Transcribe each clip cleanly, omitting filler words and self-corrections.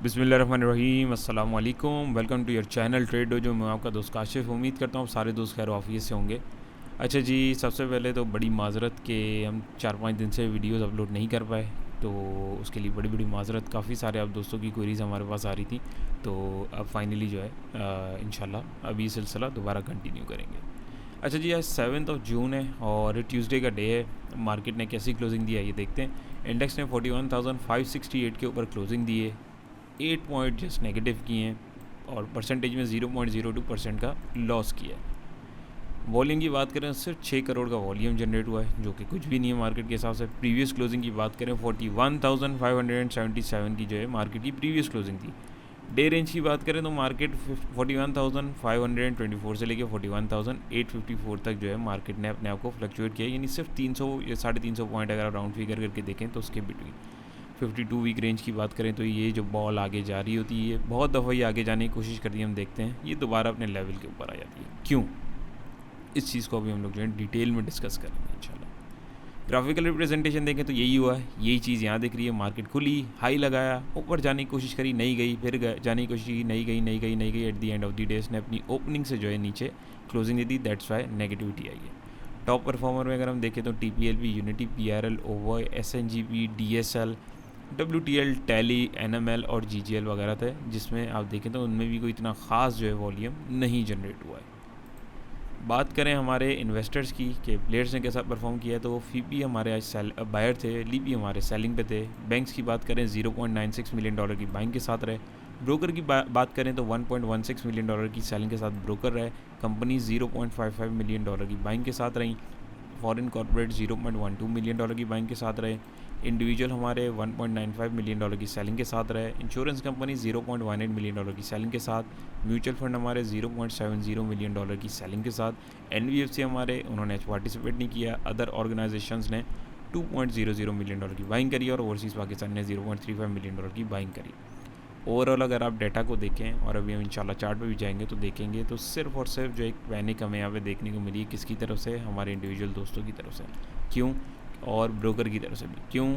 बिस्मिल्लाहिर्रहमानिर्रहीम, अस्सलाम वालेकुम। Welcome to your channel Trade Dojo. मैं आपका दोस्त काशिफ। उम्मीद करता हूँ सारे दोस्त खैर ऑफिस से होंगे। अच्छा जी, सबसे पहले तो बड़ी माज़रत कि हम 4-5 दिन से वीडियोस अपलोड नहीं कर पाए, तो उसके लिए बड़ी बड़ी माज़रत। काफ़ी सारे आप दोस्तों की क्वेरीज़ हमारे पास आ रही थी, तो अब फाइनली जो है इंशाल्लाह अभी सिलसिला दोबारा कंटिन्यू करेंगे। अच्छा जी, आज 7 जून है और ट्यूसडे का डे है। मार्केट ने कैसी क्लोजिंग दी है ये देखते हैं। इंडेक्स ने 41,568 के ऊपर क्लोजिंग दी है, 8 पॉइंट जस्ट नेगेटिव किए हैं और परसेंटेज में 0.02% का लॉस किया है। वॉल्यूम की बात करें सिर्फ 6 करोड़ का वॉल्यूम जनरेट हुआ है, जो कि कुछ भी नहीं है मार्केट के हिसाब से। प्रीवियस क्लोजिंग की बात करें 41,577 की जो है मार्केट की प्रीवियस क्लोजिंग थी। डे रेंज की बात करें तो मार्केट 41,524 से लेकर 41,854 तक जो है मार्केट ने अपने आप को फ्लक्चुएट किया, यानी सिर्फ 300 या 350 पॉइंट अगर राउंड फिगर करके देखें तो उसके बिटवीन। 52 वीक रेंज की बात करें तो ये जो बॉल आगे जा रही होती है, बहुत दफ़ा ये आगे जाने की कोशिश करती है, हम देखते हैं ये दोबारा अपने लेवल के ऊपर आ जाती है। क्यों? इस चीज़ को अभी हम लोग जो है डिटेल में डिस्कस करेंगे इंशाल्लाह। ग्राफिकल रिप्रेजेंटेशन देखें तो यही हुआ है, यही चीज़ यहाँ दिख रही है। मार्केट खुली, हाई लगाया, ऊपर जाने की कोशिश करी, नहीं गई, फिर जाने की कोशिश की, नहीं गई, नहीं गई, नहीं गई। At the end of the day इसने अपनी ओपनिंग से जो है नीचे क्लोजिंग दी थी, दैट्स वाई नेगेटिविटी आई है। टॉप परफॉर्मर में अगर हम देखें तो TPLV, unity, PRL, ओवॉय, SNGP, DSL, WTL, tally, NML और GGL वगैरह थे, जिसमें आप देखें तो उनमें भी कोई इतना ख़ास जो है वॉल्यूम नहीं जनरेट हुआ है। बात करें हमारे इन्वेस्टर्स की कि प्लेयर्स ने कैसा परफॉर्म किया, तो फीपी हमारे आज बायर थे, लीपी हमारे सेलिंग पे थे। बैंक्स की बात करें $0.96 मिलियन की बाइंग के साथ रहे। ब्रोकर की बात करें तो $1.16 मिलियन की सेलिंग के साथ ब्रोकर रहे। कंपनी $0.55 मिलियन की बाइंग के साथ रहीं। फॉरेन कॉर्पोरेट $0.12 मिलियन की बाइंग के साथ रहे। इंडिविजुअल हमारे $1.95 मिलियन की सेलिंग के साथ रहे। इंश्योरेंस कंपनी $0.18 मिलियन की सेलिंग के साथ। म्यूचुअल फंड हमारे $0.70 मिलियन की सेलिंग के साथ। NBFC हमारे उन्होंने पार्टिसिपेट नहीं किया। अदर ऑर्गेनाइजेशंस ने $2.00 मिलियन की बाइंग करी और ओवरसीज़ पाकिस्तान ने $0.35 मिलियन की बाइंग करी। ओवरऑल अगर आप डाटा को देखें, और अभी हम इंशाल्लाह चार्ट पे भी जाएंगे तो देखेंगे, तो सिर्फ और सिर्फ जो एक पैनिक हमें यहाँ पे देखने को मिली है, किसकी तरफ से? हमारे इंडिविजुअल दोस्तों की तरफ से। क्यों? और ब्रोकर की तरफ से भी। क्यों?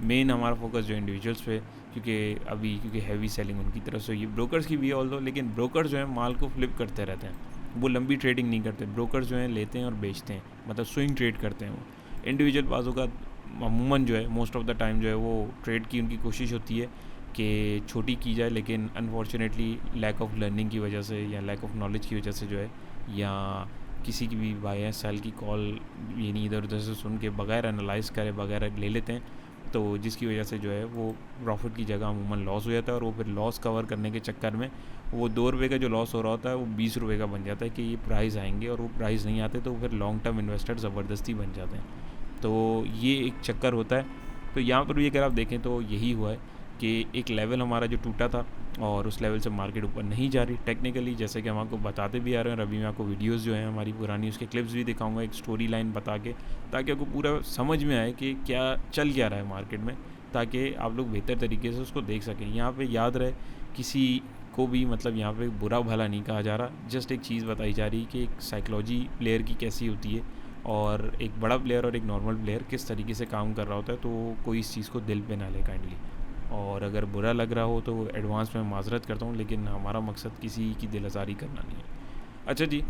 मेन हमारा फोकस जो इंडिविजुअल्स पे, क्योंकि हैवी सेलिंग उनकी तरफ से ये ब्रोकर्स की भी है ऑल्दो, लेकिन ब्रोकर्स जो है माल को फ्लिप करते रहते हैं, वो लंबी ट्रेडिंग नहीं करते। ब्रोकर्स जो हैं लेते हैं और बेचते हैं, मतलब स्विंग ट्रेड करते हैं। वो इंडिविजुअल बाजू का अमूमन जो है मोस्ट ऑफ द टाइम जो है वो ट्रेड की उनकी कोशिश होती है कि छोटी की जाए, लेकिन अनफॉर्चुनेटली लैक ऑफ लर्निंग की वजह से या लैक ऑफ नॉलेज की वजह से जो है, या किसी की भी बाय या सेल की कॉल ये नहीं इधर उधर से सुन के बगैर एनालाइज करे बगैर ले लेते हैं, तो जिसकी वजह से जो है वो प्रॉफिट की जगह अमूमन लॉस हो जाता है। और वो फिर लॉस कवर करने के चक्कर में वो ₹2 का जो लॉस हो रहा होता है वो ₹20 का बन जाता है कि ये प्राइस आएंगे, और वो प्राइस नहीं आते तो फिर लॉन्ग टर्म इन्वेस्टर ज़बरदस्ती बन जाते हैं। तो ये एक चक्कर होता है। तो यहाँ पर भी अगर आप देखें तो यही हुआ है कि एक लेवल हमारा जो टूटा था और उस लेवल से मार्केट ऊपर नहीं जा रही टेक्निकली, जैसे कि हम आपको बताते भी आ रहे हैं। और अभी मैं आपको वीडियोस जो हैं हमारी पुरानी उसके क्लिप्स भी दिखाऊंगा, एक स्टोरी लाइन बता के, ताकि आपको पूरा समझ में आए कि क्या चल क्या रहा है मार्केट में, ताकि आप लोग बेहतर तरीके से उसको देख सकें। यहाँ पे याद रहे, किसी को भी मतलब यहाँ पे बुरा भला नहीं कहा जा रहा, जस्ट एक चीज़ बताई जा रही कि एक साइकोलॉजी प्लेयर की कैसी होती है और एक बड़ा प्लेयर और एक नॉर्मल प्लेयर किस तरीके से काम कर रहा होता है। तो कोई इस चीज़ को दिल पे ना ले काइंडली, और अगर बुरा लग रहा हो तो एडवांस में माजरत करता हूँ, लेकिन हमारा मकसद किसी की दिल आज़ारी करना नहीं है। अच्छा जी,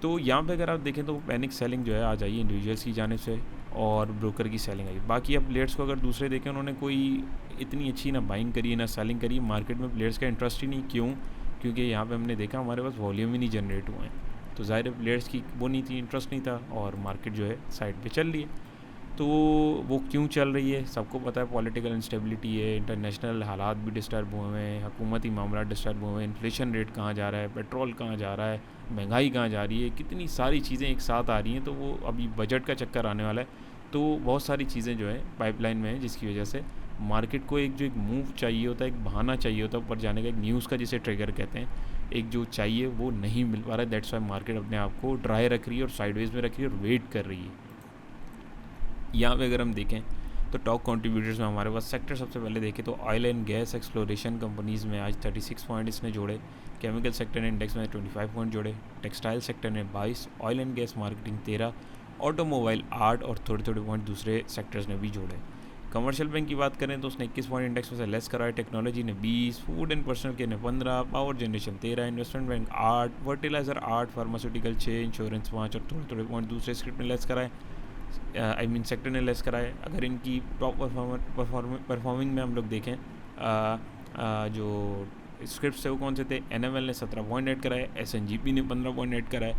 तो यहाँ पे अगर आप देखें तो पैनिक सेलिंग जो है आ जाइए इंडिविजुअल्स की जानिब से, और ब्रोकर की सेलिंग आई। बाकी अब प्लेयर्स को अगर दूसरे देखें, उन्होंने कोई इतनी अच्छी ना बाइंग करी ना सेलिंग करी। मार्केट में प्लेयर्स का इंटरेस्ट ही नहीं। क्यों? क्योंकि यहाँ पे हमने देखा हमारे पास वॉल्यूम ही नहीं जनरेट हुए हैं, तो ज़ाहिर है प्लेयर्स की वो नहीं थी, इंटरेस्ट नहीं था, और मार्केट जो है साइड पे चल रही है। तो वो क्यों चल रही है? सबको पता है, पॉलिटिकल इंस्टेबिलिटी है, इंटरनेशनल हालात भी डिस्टर्ब हुए हैं, हुकूमती मामला डिस्टर्ब हुए हैं, इन्फ्लेशन रेट कहाँ जा रहा है, पेट्रोल कहाँ जा रहा है, महंगाई कहाँ जा रही है, कितनी सारी चीज़ें एक साथ आ रही हैं। तो वो अभी बजट का चक्कर आने वाला है, तो बहुत सारी चीज़ें जो है पाइपलाइन में है, जिसकी वजह से मार्केट को एक जो एक मूव चाहिए होता है, एक बहाना चाहिए होता है ऊपर जाने का, एक न्यूज़ का जिसे ट्रिगर कहते हैं, एक जो चाहिए वो नहीं मिल पा रहा है। दैट्स वाई मार्केट अपने आप को ड्राई रख रही है और साइडवेज में रख रही है और वेट कर रही है। यहाँ पे अगर हम देखें तो टॉप कंट्रीब्यूटर्स में हमारे पास सेक्टर सबसे पहले देखें तो oil and gas exploration companies में आज 36 पॉइंट इसने जोड़े। केमिकल सेक्टर ने इंडेक्स में 25 पॉइंट जोड़े। टेक्सटाइल सेक्टर ने 22, oil and gas marketing 13, automobile 8 और थोड़े थोड़े पॉइंट दूसरे सेक्टर्स ने भी जोड़े। कमर्शियल बैंक की बात करें तो उसने 21 पॉइंट इंडेक्स में से लेस कराया, टेक्नोलॉजी ने 20, फूड एंड पर्सनल केयर ने 15, power generation 13, investment bank 8, fertiliser 8, pharmaceutical 6, insurance 5 और थोड़े थोड़े पॉइंट दूसरे स्क्रिप्ट ने लेस कराए, आई मीन सेक्टर ने लेस कराए। अगर इनकी टॉप परफॉर्मिंग में हम लोग देखें जो स्क्रिप्ट्स थे वो कौन से थे, NML ने 17 पॉइंट ऐड कराए, SNGP ने 15 पॉइंट ऐड कराए,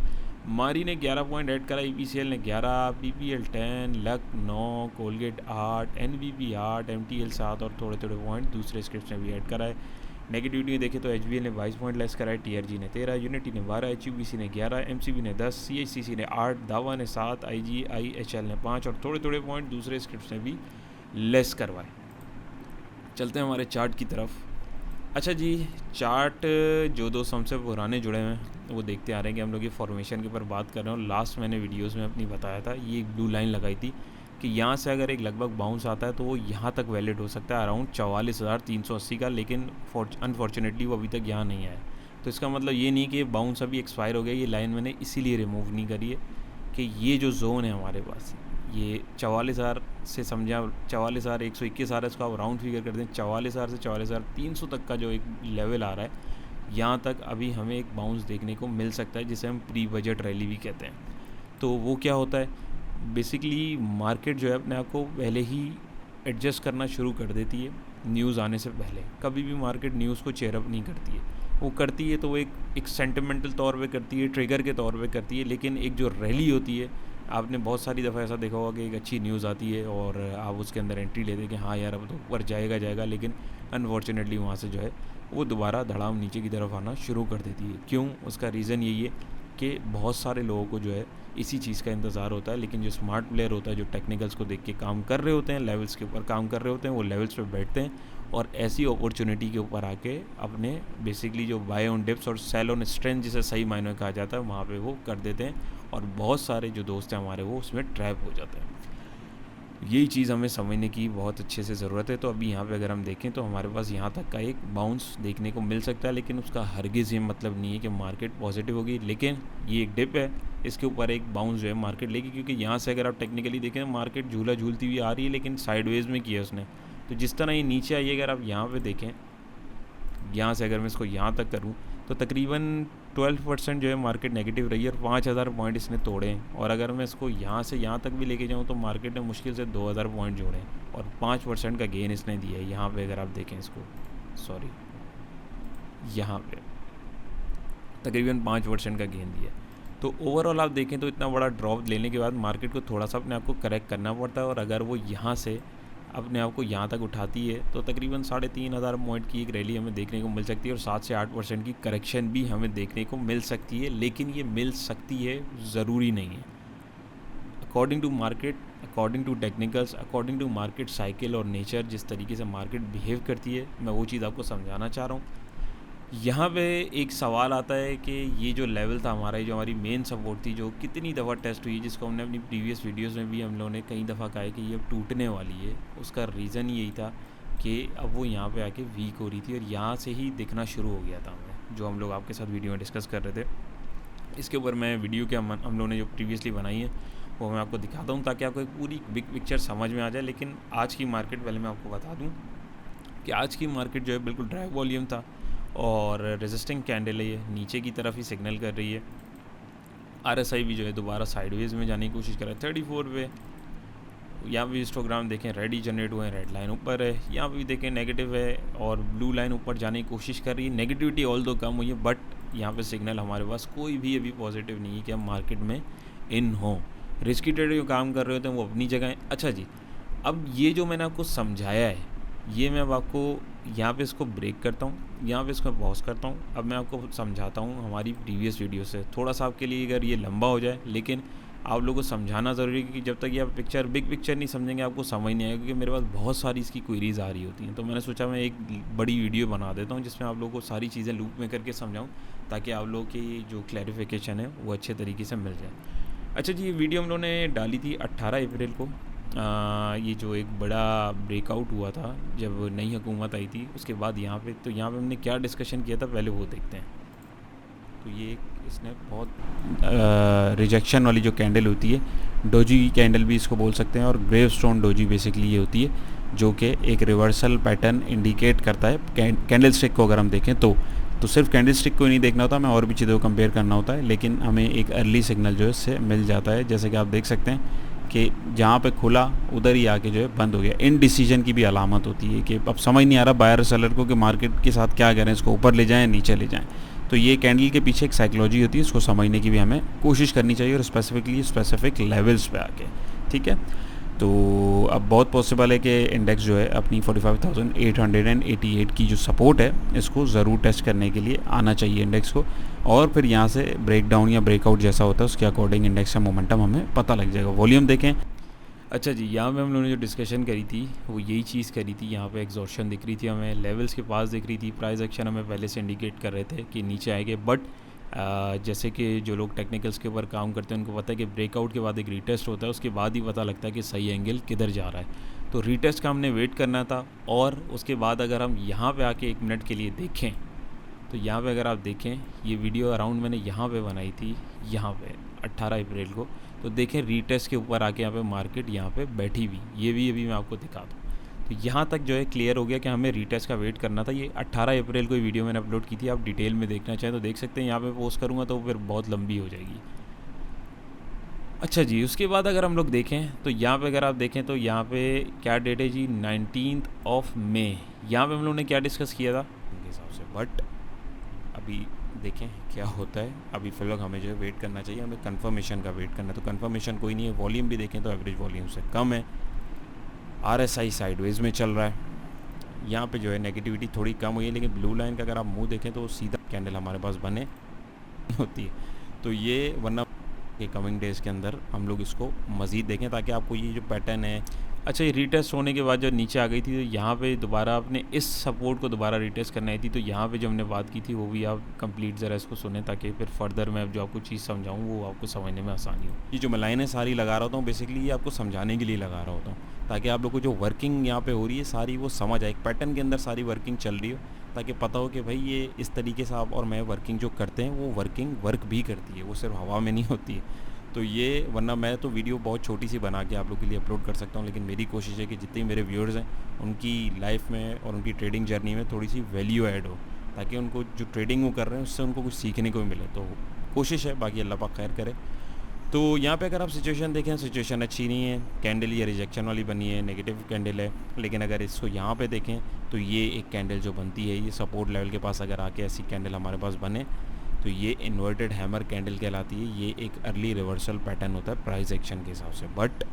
मारी ने 11 पॉइंट ऐड कराए, EPCL ने 11, PPL 10, luck 9, Colgate 8, NBP 8, MTL 7 और थोड़े थोड़े पॉइंट दूसरे स्क्रिप्ट्स ने भी ऐड कराए। नेगेटिविटी देखें तो HBL ने 22 पॉइंट लेस कराए, TRG ने 13, यूनिटी ने 12, HUBC ने 11, MCB ने 10, CHCC ने 8, दावा ने 7, IGIHL ने 5 और थोड़े थोड़े पॉइंट दूसरे स्क्रिप्ट्स ने भी लेस करवाए। चलते हैं हमारे चार्ट की तरफ। अच्छा जी, चार्ट जो दोस्त हमसे पुराने जुड़े हुए हैं वो देखते आ रहे हैं कि हम लोग ये फॉर्मेशन के ऊपर बात कर रहे हैं। और लास्ट मैंने वीडियोस में अपनी बताया था, ये एक ब्लू लाइन लगाई थी कि यहाँ से अगर एक लगभग बाउंस आता है तो वो यहाँ तक वैलिड हो सकता है अराउंड 44,380 का, लेकिन अनफॉर्चुनेटली वो अभी तक यहाँ नहीं आया। तो इसका मतलब ये नहीं कि ये बाउंस अभी एक्सपायर हो गया, ये लाइन मैंने इसीलिए रिमूव नहीं करी है कि ये जो जोन है हमारे पास, ये 44,000 से समझा 44,121 आ रहा है, इसको आप राउंड फिगर कर दें 44,000 से 44,300 तक का जो एक लेवल आ रहा है, यहाँ तक अभी हमें एक बाउंस देखने को मिल सकता है, जिसे हम प्री बजट रैली भी कहते हैं। तो वो क्या होता है, बेसिकली मार्केट जो है अपने आप को पहले ही एडजस्ट करना शुरू कर देती है न्यूज़ आने से पहले। कभी भी मार्केट न्यूज़ को चेयरअप नहीं करती है, वो करती है तो वो एक सेंटिमेंटल तौर पे करती है, ट्रिगर के तौर पे करती है। लेकिन एक जो रैली होती है, आपने बहुत सारी दफ़ा ऐसा देखा होगा कि एक अच्छी न्यूज़ आती है और आप उसके अंदर एंट्री लेते हैं कि हाँ यार अब तो ऊपर जाएगा, लेकिन अनफॉर्चुनेटली वहाँ से जो है वो दोबारा धड़ाम नीचे की तरफ आना शुरू कर देती है। क्यों? उसका रीज़न यही है कि बहुत सारे लोगों को जो है इसी चीज़ का इंतज़ार होता है, लेकिन जो स्मार्ट प्लेयर होता है, जो टेक्निकल्स को देख के काम कर रहे होते हैं, लेवल्स के ऊपर काम कर रहे होते हैं, वो लेवल्स पे बैठते हैं और ऐसी अपॉर्चुनिटी के ऊपर आके अपने बेसिकली जो बाय ऑन डिप्स और सेल ऑन स्ट्रेंथ जिसे सही मायने में कहा जाता है वहाँ पे वो कर देते हैं और बहुत सारे जो दोस्त हैं हमारे वो उसमें ट्रैप हो जाते हैं। यही चीज़ हमें समझने की बहुत अच्छे से ज़रूरत है। तो अभी यहाँ पे अगर हम देखें तो हमारे पास यहाँ तक का एक बाउंस देखने को मिल सकता है, लेकिन उसका हरगिज़ ये मतलब नहीं है कि मार्केट पॉजिटिव होगी, लेकिन ये एक डिप है, इसके ऊपर एक बाउंस जो है मार्केट लेगी। क्योंकि यहाँ से अगर आप टेक्निकली देखें मार्केट झूला झूलती हुई आ रही है, लेकिन साइडवेज में किया उसने। तो जिस तरह ये नीचे आई है, अगर आप यहाँ पर देखें, यहाँ से अगर मैं इसको यहाँ तक करूँ तो तकरीबन 12% जो है मार्केट नेगेटिव रही है और 5,000 पॉइंट इसने तोड़े हैं। और अगर मैं इसको यहाँ से यहाँ तक भी लेके जाऊँ तो मार्केट ने मुश्किल से 2,000 पॉइंट जोड़े हैं और 5% का गेन इसने दिया है। यहाँ पे अगर आप देखें इसको, सॉरी, यहाँ पे तकरीबन 5% का गेन दिया है। तो ओवरऑल आप देखें तो इतना बड़ा ड्रॉप लेने के बाद मार्केट को थोड़ा सा अपने आप को करेक्ट करना पड़ता है और अगर वो यहाँ से अपने आप को यहाँ तक उठाती है तो तकरीबन 3,500 पॉइंट की एक रैली हमें देखने को मिल सकती है और 7 से 8% की करेक्शन भी हमें देखने को मिल सकती है। लेकिन ये मिल सकती है, ज़रूरी नहीं है। According to market, according to technicals, according to market cycle और नेचर, जिस तरीके से मार्केट बिहेव करती है, मैं वो चीज़ आपको समझाना चाह रहा हूँ। यहाँ पे एक सवाल आता है कि ये जो लेवल था हमारा, ये जो हमारी मेन सपोर्ट थी, जो कितनी दफ़ा टेस्ट हुई, जिसको हमने अपनी प्रीवियस वीडियोस में भी हम लोगों ने कई दफ़ा कहा है कि ये टूटने वाली है, उसका रीज़न यही था कि अब वो यहाँ पे आके वीक हो रही थी और यहाँ से ही दिखना शुरू हो गया था हमें, जो हम लोग आपके साथ वीडियो में डिस्कस कर रहे थे। इसके ऊपर मैं वीडियो के हम लोगों ने जो प्रीवियसली बनाई है वो मैं आपको दिखाता हूँ ताकि आपको एक पूरी बिग पिक्चर समझ में आ जाए। लेकिन आज की मार्केट पहले मैं आपको बता दूँ कि आज की मार्केट जो है बिल्कुल ड्राई वॉल्यूम था और रेजिस्टिंग कैंडल है, ये नीचे की तरफ ही सिग्नल कर रही है। RSI भी जो है दोबारा साइडवेज में जाने की कोशिश कर रहा है 34 पे। यहाँ भी हिस्टोग्राम देखें, रेड ही जनरेट हुए हैं, रेड लाइन ऊपर है। यहाँ भी देखें नेगेटिव है और ब्लू लाइन ऊपर जाने की कोशिश कर रही है। नेगेटिविटी ऑल दो कम हुई है, बट यहाँ पे सिग्नल हमारे पास कोई भी अभी पॉजिटिव नहीं है कि हम मार्केट में इन हों। रिस्की ट्रेडर जो काम कर रहे होते हैं वो अपनी जगह हैं। अच्छा जी, अब ये जो मैंने आपको समझाया है, ये मैं अब आपको यहाँ पे इसको ब्रेक करता हूँ, यहाँ पे इसको पॉज करता हूँ। अब मैं आपको समझाता हूँ हमारी प्रीवियस वीडियो से। थोड़ा सा आपके लिए अगर ये लंबा हो जाए, लेकिन आप लोगों को समझाना ज़रूरी है क्योंकि जब तक ये आप बिग पिक्चर नहीं समझेंगे आपको समझ नहीं आएगा। क्योंकि मेरे पास बहुत सारी इसकी क्वेरीज़ आ रही होती हैं, तो मैंने सोचा मैं एक बड़ी वीडियो बना देता हूँ जिसमें आप लोगों को सारी चीज़ें लूप में करके समझाऊँ ताकि आप लोगों की जो क्लैरिफिकेशन है वो अच्छे तरीके से मिल जाए। अच्छा जी, ये वीडियो हम लोगों ने डाली थी 18 अप्रैल को। ये जो एक बड़ा ब्रेकआउट हुआ था जब नई हुकूमत आई थी उसके बाद यहाँ पे, तो यहाँ पे हमने क्या डिस्कशन किया था पहले वो देखते हैं। तो ये इसने बहुत रिजेक्शन वाली जो कैंडल होती है, डोजी कैंडल भी इसको बोल सकते हैं और ग्रेवस्टोन डोजी बेसिकली ये होती है जो कि एक रिवर्सल पैटर्न इंडिकेट करता है कैंडल स्टिक को अगर हम देखें तो सिर्फ कैंडल स्टिक को ही नहीं देखना होता, हमें और भी चीज़ों को कंपेयर करना होता है, लेकिन हमें एक अर्ली सिग्नल जो है इससे मिल जाता है। जैसे कि आप देख सकते हैं कि जहाँ पे खुला उधर ही आके जो है बंद हो गया। इनडिसीजन की भी अलामत होती है कि अब समझ नहीं आ रहा बायर सेलर को कि मार्केट के साथ क्या करें, इसको ऊपर ले जाएं नीचे ले जाएं। तो ये कैंडल के पीछे एक साइकोलॉजी होती है, इसको समझने की भी हमें कोशिश करनी चाहिए, और स्पेसिफिकली स्पेसिफिक लेवल्स पे आके। ठीक है, तो अब बहुत पॉसिबल है कि इंडेक्स जो है अपनी 45,888 की जो सपोर्ट है इसको ज़रूर टेस्ट करने के लिए आना चाहिए इंडेक्स को, और फिर यहाँ से ब्रेक डाउन या ब्रेकआउट जैसा होता है उसके अकॉर्डिंग इंडेक्स का मोमेंटम हमें पता लग जाएगा। वॉल्यूम देखें। अच्छा जी, यहाँ पे हम लोगों ने जो डिस्कशन करी थी वो यही चीज़ करी थी। यहाँ पे एग्जॉर्शन दिख रही थी हमें, लेवल्स के पास दिख रही थी, प्राइस एक्शन हमें पहले से इंडिकेट कर रहे थे कि नीचे आएंगे, बट जैसे कि जो लोग टेक्निकल्स के ऊपर काम करते हैं उनको पता है कि ब्रेकआउट के बाद एक रीटेस्ट होता है, उसके बाद ही पता लगता है कि सही एंगल किधर जा रहा है। तो रीटेस्ट का हमने वेट करना था, और उसके बाद अगर हम यहाँ पे आके 1 मिनट के लिए देखें तो यहाँ पे अगर आप देखें, ये वीडियो अराउंड मैंने यहाँ पे बनाई थी, यहाँ पे 18 अप्रैल को, तो देखें रीटेस्ट के ऊपर आके यहाँ पे मार्केट यहाँ पे बैठी हुई, ये भी अभी मैं आपको दिखा दूँ। तो यहाँ तक जो है क्लियर हो गया कि हमें रीटेस्ट का वेट करना था। ये 18 अप्रैल को वीडियो मैंने अपलोड की थी, आप डिटेल में देखना चाहें तो देख सकते हैं। यहाँ पे पोस्ट करूँगा तो फिर बहुत लंबी हो जाएगी। अच्छा जी, उसके बाद अगर हम लोग देखें तो यहाँ पे अगर आप देखें तो यहाँ पे क्या डेट है जी, 19 मई। यहाँ पे हम लोगों ने क्या डिस्कस किया था उनके हिसाब से, बट अभी देखें क्या होता है। अभी फिलहाल हमें जो है वेट करना चाहिए, हमें कंफर्मेशन का वेट करना है। तो कंफर्मेशन कोई नहीं है। वॉल्यूम भी देखें तो एवरेज वॉल्यूम से कम है। RSI साइडवेज में चल रहा है। यहाँ पे जो है नेगेटिविटी थोड़ी कम हुई है, लेकिन ब्लू लाइन का अगर आप मुंह देखें तो सीधा कैंडल हमारे पास बने होती है। तो ये वरना के कमिंग डेज़ के अंदर हम लोग इसको मज़ीद देखें ताकि आपको ये जो पैटर्न है। अच्छा, ये रीटेस्ट होने के बाद जब नीचे आ गई थी तो यहाँ पे दोबारा आपने इस सपोर्ट को दोबारा रीटेस्ट करना थी। तो यहाँ पे जो हमने बात की थी वो भी आप कंप्लीट ज़रा इसको सुने, ताकि फिर फर्दर मैं अब जो आपको चीज़ समझाऊँ वो आपको समझने में आसानी हो। ये जो मैं लाइनें सारी लगा रहा होता हूँ बेसिकली ये आपको समझाने के लिए लगा रहा होता हूँ, ताकि आप लोग को जो वर्किंग यहाँ पे हो रही है सारी वो समझ आए, एक पैटर्न के अंदर सारी वर्किंग चल रही हो, ताकि पता हो कि भाई ये इस तरीके से आप और मैं वर्किंग जो करते हैं वो वर्किंग वर्क भी करती है, वो सिर्फ हवा में नहीं होती है। तो ये वरना मैं तो वीडियो बहुत छोटी सी बना के आप लोग के लिए अपलोड कर सकता हूँ, लेकिन मेरी कोशिश है कि जितने मेरे व्यूअर्स हैं उनकी लाइफ में और उनकी ट्रेडिंग जर्नी में थोड़ी सी वैल्यू ऐड हो, ताकि उनको जो ट्रेडिंग वो कर रहे हैं उससे उनको कुछ सीखने को मिले। तो कोशिश है, बाकी अल्लाह पाक खैर करे। तो यहाँ पे अगर आप सिचुएशन देखें, सिचुएशन अच्छी नहीं है, कैंडल ये रिजेक्शन वाली बनी है, नेगेटिव कैंडल है। लेकिन अगर इसको यहाँ पे देखें तो ये एक कैंडल जो बनती है, ये सपोर्ट लेवल के पास अगर आके ऐसी कैंडल हमारे पास बने तो ये इन्वर्टेड हैमर कैंडल कहलाती है। ये एक अर्ली रिवर्सल पैटर्न होता है प्राइस एक्शन के हिसाब से, बट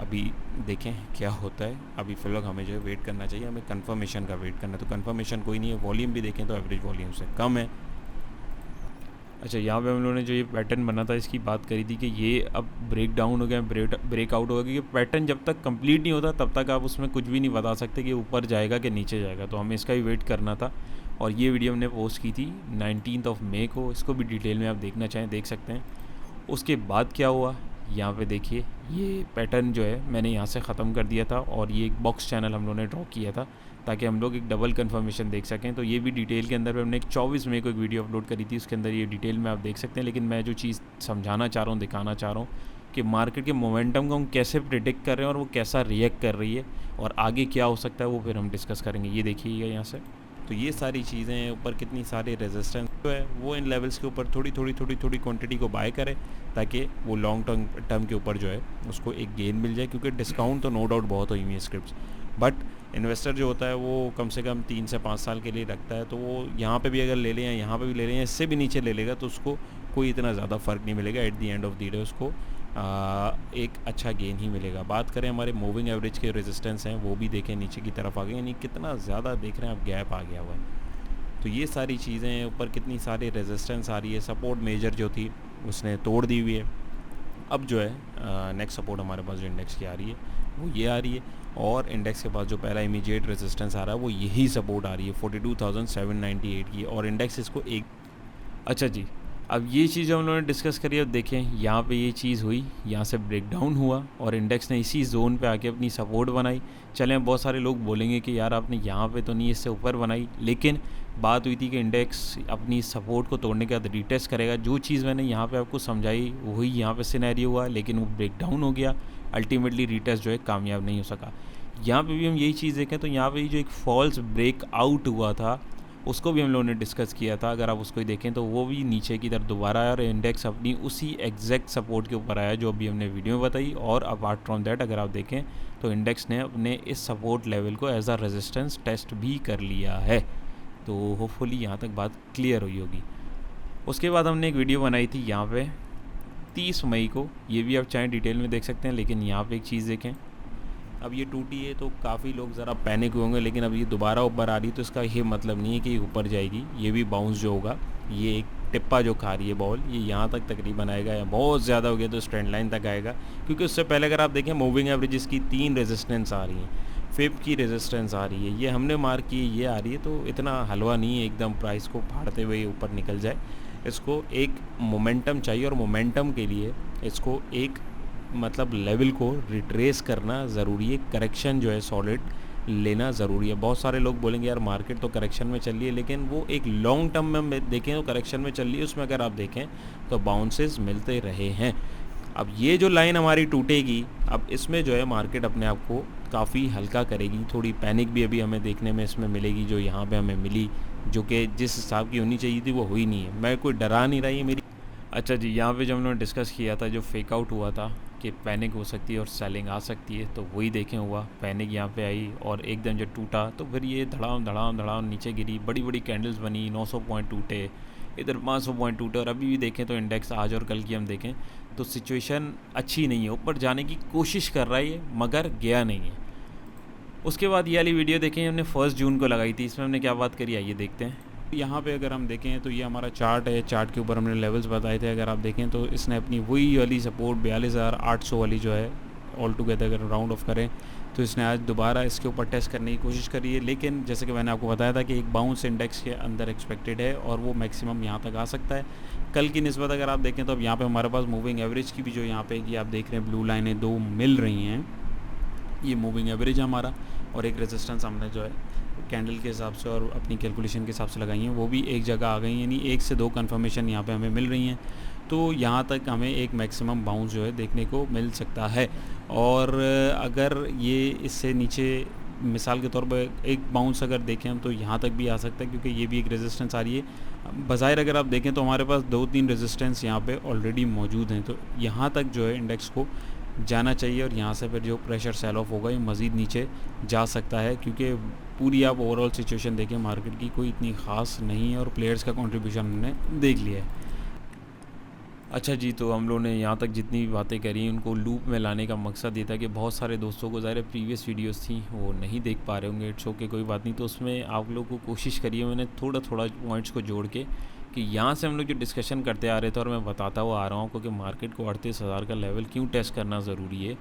अभी देखें क्या होता है। अभी फिलहाल हमें जो है वेट करना चाहिए, हमें कंफर्मेशन का वेट करना है। तो कंफर्मेशन कोई नहीं है। वॉल्यूम भी देखें तो एवरेज वॉल्यूम से कम है। अच्छा, यहाँ पे हम लोगों ने जो ये पैटर्न बना था इसकी बात करी थी कि ये अब ब्रेक डाउन हो गया, ब्रेकआउट हो गया, क्योंकि पैटर्न जब तक कंप्लीट नहीं होता तब तक आप उसमें कुछ भी नहीं बता सकते कि ऊपर जाएगा कि नीचे जाएगा। तो हमें इसका भी वेट करना था, और ये वीडियो हमने पोस्ट की थी 19 मई को। इसको भी डिटेल में आप देखना चाहें देख सकते हैं। उसके बाद क्या हुआ यहाँ पे देखिए, ये पैटर्न जो है मैंने यहाँ से ख़त्म कर दिया था, और ये एक बॉक्स चैनल हम लोगों ने ड्रॉ किया था ताकि हम लोग एक डबल कंफर्मेशन देख सकें। तो ये भी डिटेल के अंदर हमने एक 24 मई को एक वीडियो अपलोड करी थी, उसके अंदर ये डिटेल में आप देख सकते हैं। लेकिन मैं जो चीज़ समझाना चाह रहा हूँ, दिखाना चाह रहा हूँ कि मार्केट के मोमेंटम को हम कैसे प्रिडिक्ट कर रहे हैं और वो कैसा रिएक्ट कर रही है, और आगे क्या हो सकता है वो फिर हम डिस्कस करेंगे। ये देखिएगा यहाँ से, तो ये सारी चीज़ें ऊपर कितनी सारी रेजिस्टेंस जो है वो इन लेवल्स के ऊपर थोड़ी थोड़ी क्वांटिटी को बाय करे, ताकि वो लॉन्ग टर्म के ऊपर जो है उसको एक गेन मिल जाए। क्योंकि डिस्काउंट तो नो डाउट बहुत हुई है स्क्रिप्ट्स, बट इन्वेस्टर जो होता है वो कम से कम 3 से 5 साल के लिए रखता है। तो वो यहाँ पे भी अगर ले लें या यहाँ पे भी ले लें या इससे भी नीचे ले लेगा तो उसको कोई इतना ज़्यादा फ़र्क नहीं मिलेगा। At the end of the day उसको एक अच्छा गेन ही मिलेगा। बात करें हमारे मूविंग एवरेज के रेजिस्टेंस हैं, वो भी देखें नीचे की तरफ आ गए, यानी कितना ज़्यादा देख रहे हैं आप गैप आ गया हुआ है। तो ये सारी चीज़ें ऊपर कितनी सारी रेजिस्टेंस आ रही है। सपोर्ट मेजर जो थी उसने तोड़ दी हुई है। अब जो है नेक्स्ट सपोर्ट हमारे पास जो इंडेक्स की आ रही है वो ये आ रही है, और इंडेक्स के पास जो पहला इमीडिएट रेजिस्टेंस आ रहा है वो यही सपोर्ट आ रही है 42,798 की, और इंडेक्स इसको एक। अच्छा जी, अब ये चीज़ हम लोगों ने डिस्कस करी। अब देखें यहाँ पे ये चीज़ हुई, यहाँ से ब्रेक डाउन हुआ और इंडेक्स ने इसी जोन पे आके अपनी सपोर्ट बनाई। चलें, बहुत सारे लोग बोलेंगे कि यार आपने यहाँ पे तो नहीं इससे ऊपर बनाई, लेकिन बात हुई थी कि इंडेक्स अपनी सपोर्ट को तोड़ने के बाद रीटेस्ट करेगा। जो चीज़ मैंने यहाँ पे आपको समझाई वही यहाँ पे सिनेरियो हुआ, लेकिन वो ब्रेक डाउन हो गया। अल्टीमेटली रीटेस्ट जो है कामयाब नहीं हो सका। यहाँ पे भी हम यही चीज़ देखें तो यहाँ पे जो एक फॉल्स ब्रेक आउट हुआ था उसको भी हम लोगों ने डिस्कस किया था। अगर आप उसको ही देखें तो वो भी नीचे की तरफ दोबारा आया और इंडेक्स अपनी उसी एग्जैक्ट सपोर्ट के ऊपर आया जो अभी हमने वीडियो में बताई। और अपार्ट फ्रॉम दैट अगर आप देखें तो इंडेक्स ने अपने इस सपोर्ट लेवल को एज अ रेजिस्टेंस टेस्ट भी कर लिया है। तो होपफुली यहाँ तक बात क्लियर हुई होगी। उसके बाद हमने एक वीडियो बनाई थी यहाँ पे 30 मई को, ये भी आप चाहें डिटेल में देख सकते हैं। लेकिन यहाँ पे एक चीज़ देखें, अब ये टूटी है तो काफ़ी लोग ज़रा पैनिक होंगे, लेकिन अब ये दोबारा ऊपर आ रही है तो इसका ये मतलब नहीं है कि ऊपर जाएगी। ये भी बाउंस जो होगा, ये एक टिप्पा जो खा रही है बॉल, ये यहाँ तक तकरीबन आएगा या बहुत ज़्यादा हो गया तो स्ट्रेंड लाइन तक आएगा। क्योंकि उससे पहले अगर आप देखें मूविंग एवरेज की 3 रेजिस्टेंस आ रही हैं, फिब की रेजिस्टेंस आ रही है, ये हमने मार्क की, ये आ रही है। तो इतना हलवा नहीं है एकदम प्राइस को फाड़ते हुए ऊपर निकल जाए। इसको एक मोमेंटम चाहिए और मोमेंटम के लिए इसको एक मतलब लेवल को रिट्रेस करना ज़रूरी है। करेक्शन जो है सॉलिड लेना ज़रूरी है। बहुत सारे लोग बोलेंगे यार मार्केट तो करेक्शन में चल रही है, लेकिन वो एक लॉन्ग टर्म में हम देखें तो करेक्शन में चल रही है, उसमें अगर आप देखें तो बाउंसेस मिलते रहे हैं। अब ये जो लाइन हमारी टूटेगी, अब इसमें जो है मार्केट अपने आप को काफ़ी हल्का करेगी। थोड़ी पैनिक भी अभी हमें देखने में इसमें मिलेगी जो यहाँ पे हमें मिली, जो कि जिस हिसाब की होनी चाहिए थी वो हुई नहीं है। मैं कोई डरा नहीं रही है मेरी। अच्छा जी, यहाँ पे जब हमने डिस्कस किया था जो फेक आउट हुआ था कि पैनिक हो सकती है और सेलिंग आ सकती है, तो वही देखें हुआ। पैनिक यहाँ पे आई और एकदम जब टूटा तो फिर ये धड़ाम धड़ाम धड़ाम नीचे गिरी, बड़ी बड़ी कैंडल्स बनी, 900 पॉइंट टूटे, इधर 500 पॉइंट टूटे। और अभी भी देखें तो इंडेक्स आज और कल की हम देखें तो सिचुएशन अच्छी नहीं है। ऊपर जाने की कोशिश कर रहा है मगर गया नहीं है। उसके बाद ये वाली वीडियो देखें, हमने 1 जून को लगाई थी। इसमें हमने क्या बात करी आइए देखते हैं। यहाँ पे अगर हम देखें तो ये हमारा चार्ट है, चार्ट के ऊपर हमने लेवल्स बताए थे। अगर आप देखें तो इसने अपनी वही वाली सपोर्ट 42,800 वाली जो है ऑल टुगेदर अगर राउंड ऑफ करें तो इसने आज दोबारा इसके ऊपर टेस्ट करने की कोशिश करी है। लेकिन जैसे कि मैंने आपको बताया था कि एक बाउंस इंडेक्स के अंदर एक्सपेक्टेड है और वो मैक्सिमम यहाँ तक आ सकता है। कल की निस्बत अगर आप देखें तो अब यहाँ पे हमारे पास मूविंग एवरेज की भी जो यहाँ पे ये आप देख रहे हैं ब्लू लाइनें 2 मिल रही हैं, ये मूविंग एवरेज है हमारा। और एक रेजिस्टेंस हमने जो है कैंडल के हिसाब से और अपनी कैलकुलेशन के हिसाब से लगाई हैं, वो भी एक जगह आ गई, यानी 1 से 2 कन्फर्मेशन यहाँ पे हमें मिल रही हैं। तो यहाँ तक हमें एक मैक्सिमम बाउंस जो है देखने को मिल सकता है। और अगर ये इससे नीचे मिसाल के तौर पर एक बाउंस अगर देखें हम तो यहाँ तक भी आ सकता है, क्योंकि ये भी एक रेजिस्टेंस आ रही है। बज़ाहिर अगर आप देखें तो हमारे पास 2-3 रेजिस्टेंस यहाँ पे ऑलरेडी मौजूद हैं। तो यहाँ तक जो है इंडेक्स को जाना चाहिए और यहाँ से फिर जो प्रेशर सेल ऑफ होगा ये मज़ीद नीचे जा सकता है, क्योंकि पूरी आप ओवरऑल सिचुएशन देखें मार्केट की कोई इतनी ख़ास नहीं है और प्लेयर्स का कंट्रीब्यूशन हमने देख लिया है। अच्छा जी, तो हम लोगों ने यहाँ तक जितनी भी बातें करी उनको लूप में लाने का मकसद ये था कि बहुत सारे दोस्तों को ज़ाहिर प्रीवियस वीडियोस थी वो नहीं देख पा रहे होंगे। इट्स ओके, कोई बात नहीं। तो उसमें आप लोग को कोशिश करिए, मैंने थोड़ा थोड़ा पॉइंट्स को जोड़ के कि यहाँ से हम लोग जो डिस्कशन करते आ रहे थे और मैं बताता हुआ आ रहा हूँ क्योंकि मार्केट को 38,000 का लेवल क्यों टेस्ट करना ज़रूरी है।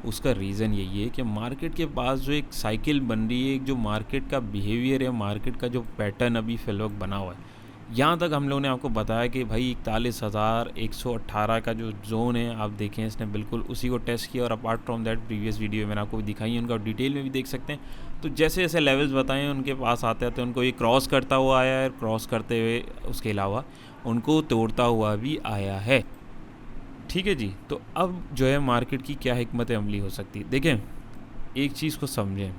उसका रीज़न यही है कि मार्केट के पास जो एक साइकिल बन रही है, एक जो मार्केट का बिहेवियर है, मार्केट का जो पैटर्न अभी फिलहाल बना हुआ है, यहाँ तक हम लोगों ने आपको बताया कि भाई 41,118 का जो जोन है आप देखें इसने बिल्कुल उसी को टेस्ट किया। और apart from that previous video मैंने आपको दिखाई है, उनका डिटेल में भी देख सकते हैं। तो जैसे जैसे लेवल्स बताएं उनके पास आते आते उनको ये क्रॉस करता हुआ आया है, क्रॉस करते हुए उसके अलावा उनको तोड़ता हुआ भी आया है। ठीक है जी, तो अब जो है मार्केट की क्या हिकमत अमली हो सकती है। देखें एक चीज़ को समझें,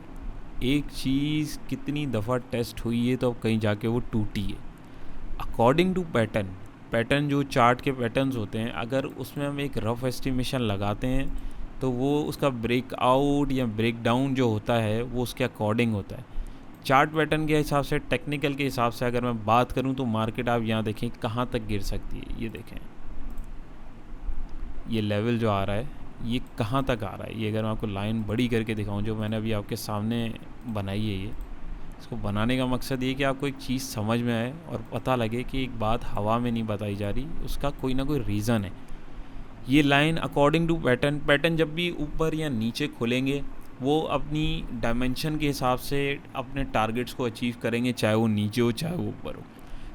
एक चीज़ कितनी दफ़ा टेस्ट हुई है तो अब कहीं जाके वो टूटी है। अकॉर्डिंग टू पैटर्न जो चार्ट के पैटर्न्स होते हैं, अगर उसमें हम एक रफ़ एस्टिमेशन लगाते हैं तो वो उसका ब्रेकआउट या ब्रेक डाउन जो होता है वो उसके अकॉर्डिंग होता है। चार्ट पैटर्न के हिसाब से, टेक्निकल के हिसाब से अगर मैं बात करूं तो मार्केट आप यहाँ देखें कहाँ तक गिर सकती है। ये देखें ये लेवल जो आ रहा है ये कहाँ तक आ रहा है। ये अगर मैं आपको लाइन बड़ी करके दिखाऊं जो मैंने अभी आपके सामने बनाई है, ये इसको बनाने का मकसद ये कि आपको एक चीज़ समझ में आए और पता लगे कि एक बात हवा में नहीं बताई जा रही, उसका कोई ना कोई रीज़न है। ये लाइन अकॉर्डिंग टू पैटर्न जब भी ऊपर या नीचे खुलेंगे वो अपनी डायमेंशन के हिसाब से अपने टारगेट्स को अचीव करेंगे, चाहे वो नीचे हो चाहे वो ऊपर हो।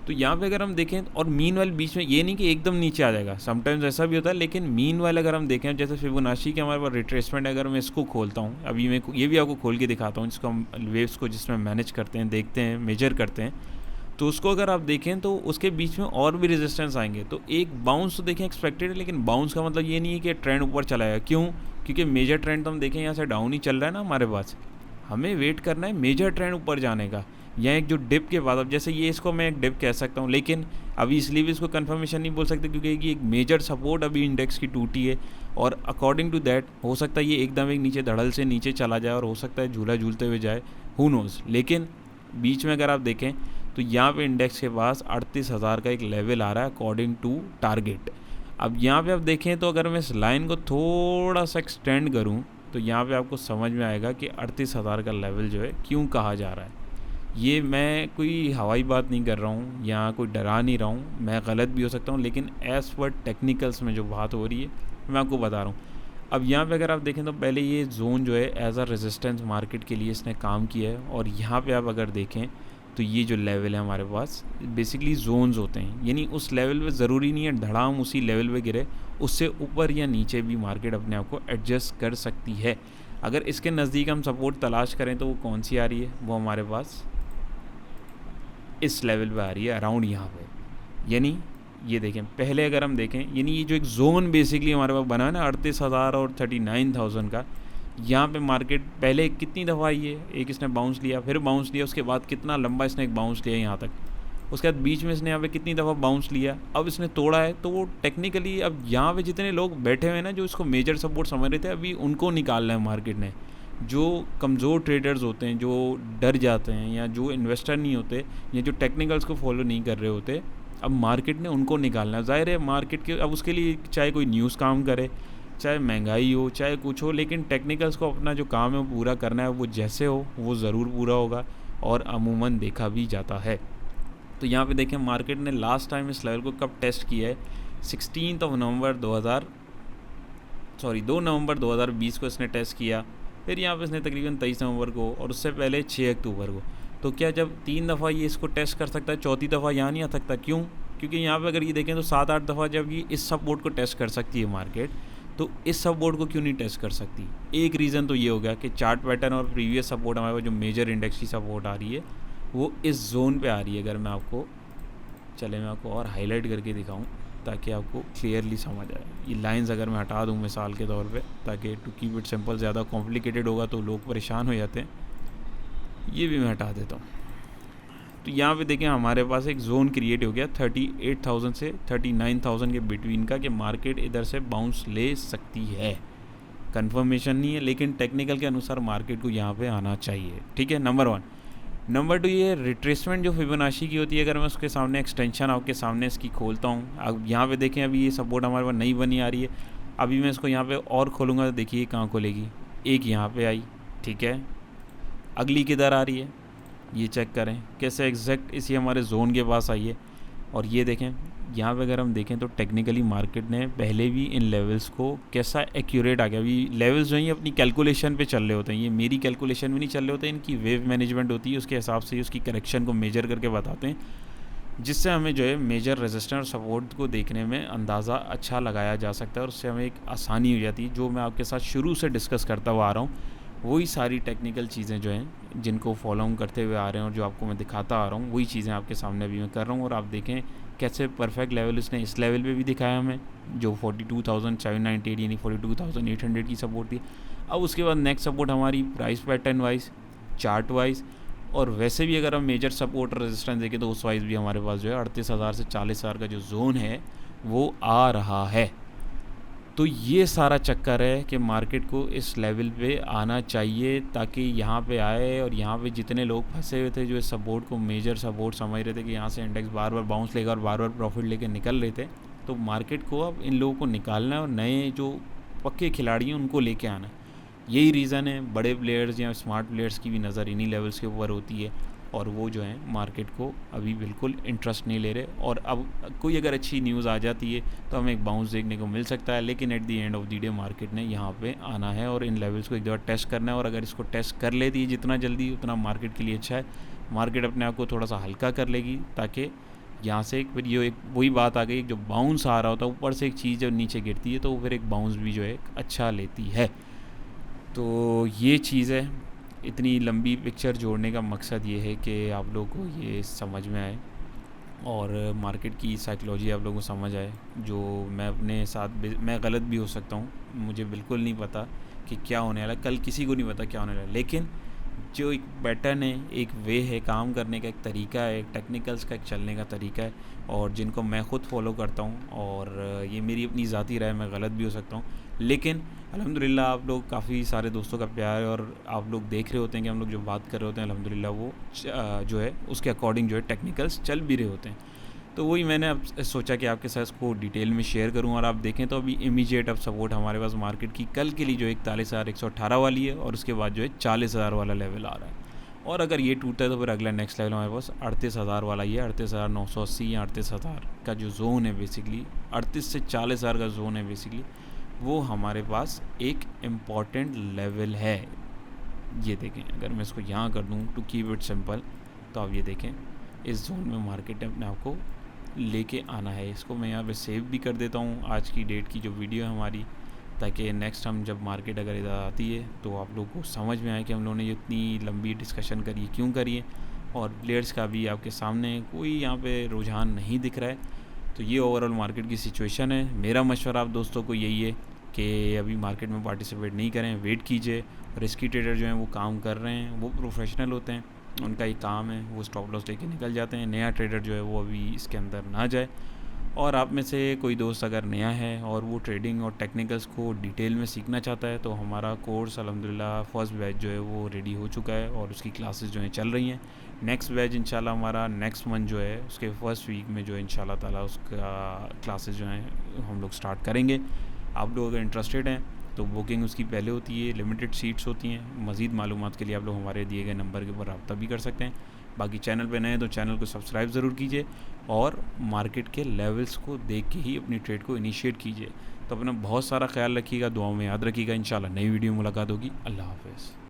तो यहाँ पे अगर हम देखें और मीनवाइल बीच में ये नहीं कि एकदम नीचे आ जाएगा, समटाइम्स ऐसा भी होता है, लेकिन मीनवाइल अगर हम देखें जैसे फिबोनाची के हमारे पास रिट्रेसमेंट, अगर मैं इसको खोलता हूँ अभी, मैं ये भी आपको खोल के दिखाता हूँ जिसको हम वेव्स को जिसमें मैनेज करते हैं, देखते हैं, मेजर करते हैं, तो उसको अगर आप देखें तो उसके बीच में और भी रेजिस्टेंस आएंगे। तो एक बाउंस तो देखें एक्सपेक्टेड है, लेकिन बाउंस का मतलब ये नहीं है कि ट्रेंड ऊपर चला जाएगा। क्यों? क्योंकि मेजर ट्रेंड तो हम देखें यहाँ से डाउन ही चल रहा है ना हमारे पास। हमें वेट करना है मेजर ट्रेंड ऊपर जाने का, या एक जो डिप के बाद, अब जैसे ये इसको मैं एक डिप कह सकता हूँ, लेकिन अभी इसलिए भी इसको कंफर्मेशन नहीं बोल सकते क्योंकि ये एक मेजर सपोर्ट अभी इंडेक्स की टूटी है, और अकॉर्डिंग टू दैट हो सकता है ये एकदम एक नीचे धड़ल से नीचे चला जाए और हो सकता है झूला झूलते हुए जाए, हु नोज़। लेकिन बीच में अगर आप देखें तो यहाँ पे इंडेक्स के पास 38,000 का एक लेवल आ रहा है अकॉर्डिंग टू टारगेट। अब यहाँ पे आप देखें तो अगर मैं इस लाइन को थोड़ा सा एक्सटेंड करूँ तो यहाँ पे आपको समझ में आएगा कि 38,000 का लेवल जो है क्यों कहा जा रहा है। ये मैं कोई हवाई बात नहीं कर रहा हूँ या कोई डरा नहीं रहा हूँ, मैं गलत भी हो सकता हूँ, लेकिन एज़ पर टेक्निकल्स में जो बात हो रही है मैं आपको बता रहा हूँ। अब यहाँ पे अगर आप देखें तो पहले ये जोन जो है एज अ रेजिस्टेंस मार्केट के लिए इसने काम किया है, और यहाँ पे आप अगर देखें तो ये जो लेवल है हमारे पास बेसिकली जोन्स होते हैं, यानी उस लेवल पे ज़रूरी नहीं है धड़ाम उसी लेवल पे गिरे, उससे ऊपर या नीचे भी मार्केट अपने आप को एडजस्ट कर सकती है। अगर इसके नज़दीक हम सपोर्ट तलाश करें तो वो कौन सी आ रही है, वो हमारे पास इस लेवल पे आ रही है अराउंड यहाँ पे। यानी ये देखें पहले अगर हम देखें, यानी ये जो एक जोन बेसिकली हमारे पास बना है ना 38,000 और 39,000 का, यहाँ पे मार्केट पहले कितनी दफ़ा आई है, एक इसने बाउंस लिया, फिर बाउंस लिया, उसके बाद कितना लंबा इसने एक बाउंस लिया यहाँ तक, उसके बाद बीच में इसने यहाँ पे कितनी दफ़ा बाउंस लिया, अब इसने तोड़ा है। तो वो टेक्निकली अब यहाँ पे जितने लोग बैठे हुए हैं ना जो इसको मेजर सपोर्ट समझ रहे थे, अभी उनको निकालना है मार्केट ने। जो कमज़ोर ट्रेडर्स होते हैं, जो डर जाते हैं, या जो इन्वेस्टर नहीं होते, या जो टेक्निकल्स को फॉलो नहीं कर रहे होते, अब मार्केट ने उनको निकालना है। ज़ाहिर है मार्केट के अब उसके लिए चाहे कोई न्यूज़ काम करे, चाहे महंगाई हो, चाहे कुछ हो, लेकिन टेक्निकल्स को अपना जो काम है वो पूरा करना है। वो जैसे हो वो ज़रूर पूरा होगा, और अमूमन देखा भी जाता है। तो यहाँ पे देखें मार्केट ने लास्ट टाइम इस लेवल को कब टेस्ट किया है, 2 नवंबर 2020 को इसने टेस्ट किया, फिर यहाँ पे इसने तकरीबन 23 नवंबर को, और उससे पहले 6 अक्टूबर को। तो क्या जब 3 दफ़ा ये इसको टेस्ट कर सकता है, चौथी दफ़ा यहाँ नहीं आ सकता? क्यों? क्योंकि यहाँ पे अगर ये देखें तो 7-8 दफ़ा जब ये इस सपोर्ट को टेस्ट कर सकती है मार्केट, तो इस सपोर्ट को क्यों नहीं टेस्ट कर सकती? एक रीज़न तो ये हो गया कि चार्ट पैटर्न और प्रीवियस सपोर्ट हमारे पास जो मेजर इंडेक्स की सपोर्ट आ रही है वो इस जोन पे आ रही है। अगर मैं आपको मैं आपको और हाईलाइट करके दिखाऊं ताकि आपको क्लियरली समझ आए। ये लाइंस अगर मैं हटा दूं मिसाल के तौर पे, ताकि टू कीप इट सिंपल, ज़्यादा कॉम्प्लिकेटेड होगा तो लोग परेशान हो जाते हैं, ये भी मैं हटा देता हूँ। तो यहाँ पे देखें हमारे पास एक जोन क्रिएट हो गया 38,000 से 39,000 के बिटवीन का, कि मार्केट इधर से बाउंस ले सकती है। कंफर्मेशन नहीं है, लेकिन टेक्निकल के अनुसार मार्केट को यहाँ पे आना चाहिए। ठीक है, नंबर 1। नंबर 2, ये रिट्रेसमेंट जो फिबोनाची की होती है, अगर मैं उसके सामने एक्सटेंशन आपके सामने इसकी खोलता हूँ, अब यहाँ पे देखें अभी ये सपोर्ट हमारे पास नई बनी आ रही है। अभी मैं इसको यहाँ पे और खोलूँगा तो देखिए कहाँ खोलेगी, एक यहाँ पे आई, ठीक है, अगली किधर आ रही है ये चेक करें, कैसे एग्जैक्ट इसी हमारे जोन के पास आई है। और ये देखें यहाँ पे अगर हम देखें तो टेक्निकली मार्केट ने पहले भी इन लेवल्स को कैसा एक्यूरेट आ गया। अभी लेवल्स जो हैं अपनी कैलकुलेशन पे चल रहे होते हैं, ये मेरी कैलकुलेशन में नहीं चल रहे होते, इनकी वेव मैनेजमेंट होती है, उसके हिसाब से उसकी करेक्शन को मेजर करके बताते हैं, जिससे हमें जो है मेजर रेजिस्टेंस और सपोर्ट को देखने में अंदाज़ा अच्छा लगाया जा सकता है, और उससे हमें एक आसानी हो जाती है। जो मैं आपके साथ शुरू से डिस्कस करता हुआ आ रहा हूँ, वही सारी टेक्निकल चीज़ें जो हैं जिनको फॉलो करते हुए आ रहे हैं और जो आपको मैं दिखाता आ रहा हूँ, वही चीज़ें आपके सामने अभी मैं कर रहा हूँ। और आप देखें कैसे परफेक्ट लेवल इसने इस लेवल पे भी दिखाया हमें, जो 42,798 यानी 42,800 की सपोर्ट थी। अब उसके बाद नेक्स्ट सपोर्ट हमारी price pattern wise, chart wise, और वैसे भी अगर हम मेजर सपोर्ट और रेजिस्टेंस देखें तो उस वाइज भी हमारे पास जो है 38,000 से 40,000 का जो जोन है वो आ रहा है। तो ये सारा चक्कर है कि मार्केट को इस लेवल पे आना चाहिए, ताकि यहाँ पे आए, और यहाँ पे जितने लोग फंसे हुए थे जो इस सपोर्ट को मेजर सपोर्ट समझ रहे थे कि यहाँ से इंडेक्स बार बार बाउंस लेगा और बार बार प्रॉफिट लेके निकल रहे थे, तो मार्केट को अब इन लोगों को निकालना है और नए जो पक्के खिलाड़ी हैं उनको लेके आना है। यही रीज़न है बड़े प्लेयर्स या स्मार्ट प्लेयर्स की भी नज़र इन्हीं लेवल्स के ऊपर होती है, और वो जो है मार्केट को अभी बिल्कुल इंटरेस्ट नहीं ले रहे। और अब कोई अगर अच्छी न्यूज़ आ जाती है तो हमें एक बाउंस देखने को मिल सकता है, लेकिन at the end of the day market ने यहाँ पे आना है और इन लेवल्स को एक दफ़ा टेस्ट करना है। और अगर इसको टेस्ट कर लेती है जितना जल्दी उतना मार्केट के लिए अच्छा है। मार्केट अपने आप को थोड़ा सा हल्का कर लेगी, ताकि यहाँ से फिर ये एक वही बात आ गई, जो बाउंस आ रहा होता है ऊपर से एक चीज़ जब नीचे गिरती है तो फिर एक बाउंस भी जो है अच्छा लेती है। तो ये चीज़ है। इतनी लंबी पिक्चर जोड़ने का मकसद ये है कि आप लोगों को ये समझ में आए और मार्केट की साइकोलॉजी आप लोगों को समझ आए। जो मैं अपने साथ मैं गलत भी हो सकता हूँ, मुझे बिल्कुल नहीं पता कि क्या होने वाला, कल किसी को नहीं पता क्या होने वाला, लेकिन जो एक पैटर्न है, एक वे है काम करने का, एक तरीका है, एक टेक्निकल्स का एक चलने का तरीका है, और जिनको मैं ख़ुद फॉलो करता हूँ। और ये मेरी अपनी ज़ाती राय, मैं गलत भी हो सकता हूँ, लेकिन अल्हम्दुलिल्लाह आप लोग काफ़ी सारे दोस्तों का प्यार है, और आप लोग देख रहे होते हैं कि हम लोग जो बात कर रहे होते हैं अल्हम्दुलिल्लाह वो जो है उसके अकॉर्डिंग जो है टेक्निकल्स चल भी रहे होते हैं। तो वही मैंने अब सोचा कि आपके साथ इसको डिटेल में शेयर करूं। और आप देखें तो अभी इमीडिएट अब सपोर्ट हमारे पास मार्केट की कल के लिए जो 41,118 वाली है, और उसके बाद जो है 40,000 वाला लेवल आ रहा है। और अगर ये टूटता है तो फिर अगला नेक्स्ट लेवल हमारे पास 38,000 वाला ही है, 38,980 या 38,000 का जो जोन है बेसिकली, 38 से 40,000 का जोन है बेसिकली, वो हमारे पास एक इम्पॉर्टेंट लेवल है। ये देखें, अगर मैं इसको यहाँ कर दूँ टू कीप इट सिंपल, तो आप ये देखें इस जोन में मार्केट ने अपने आप को लेके आना है। इसको मैं यहाँ पे सेव भी कर देता हूँ आज की डेट की जो वीडियो है हमारी, ताकि नेक्स्ट हम जब मार्केट अगर इधर आती है तो आप लोगों को समझ में आए कि हम लोगों ने इतनी लंबी डिस्कशन करी है, क्यों करी है। और प्लेयर्स का भी आपके सामने कोई यहाँ पे रुझान नहीं दिख रहा है। तो ये ओवरऑल मार्केट की सिचुएशन है। मेरा मशवरा आप दोस्तों को यही है कि अभी मार्केट में पार्टिसिपेट नहीं करें, वेट कीजिए। रिस्की ट्रेडर जो हैं वो काम कर रहे हैं, वो प्रोफेशनल होते हैं, उनका ही काम है, वो स्टॉप लॉस लेके निकल जाते हैं। नया ट्रेडर जो है वो अभी इसके अंदर ना जाए। और आप में से कोई दोस्त अगर नया है और वो ट्रेडिंग और टेक्निकल्स को डिटेल में सीखना चाहता है, तो हमारा कोर्स अल्हम्दुलिल्लाह फर्स्ट बैच जो है वो रेडी हो चुका है, और उसकी क्लासेस जो हैं चल रही हैं। नेक्स्ट बैच इंशाल्लाह हमारा नेक्स्ट मंथ जो है उसके फर्स्ट वीक में जो है इंशाल्लाह ताला उसका क्लासेस जो हैं हम लोग स्टार्ट करेंगे। आप लोग अगर इंटरेस्टेड हैं तो बुकिंग उसकी पहले होती है, लिमिटेड सीट्स होती हैं। मज़ीद मालूमात के लिए आप लोग हमारे दिए गए नंबर के ऊपर रब्ता भी कर सकते हैं। बाकी चैनल पे नए हैं तो चैनल को सब्सक्राइब ज़रूर कीजिए, और मार्केट के लेवल्स को देख के ही अपनी ट्रेड को इनिशिएट कीजिए। तो अपना बहुत सारा ख्याल रखिएगा, दुआओं में याद रखिएगा। इंशाल्लाह नई वीडियो में मुलाकात होगी। अल्लाह हाफ़िज़।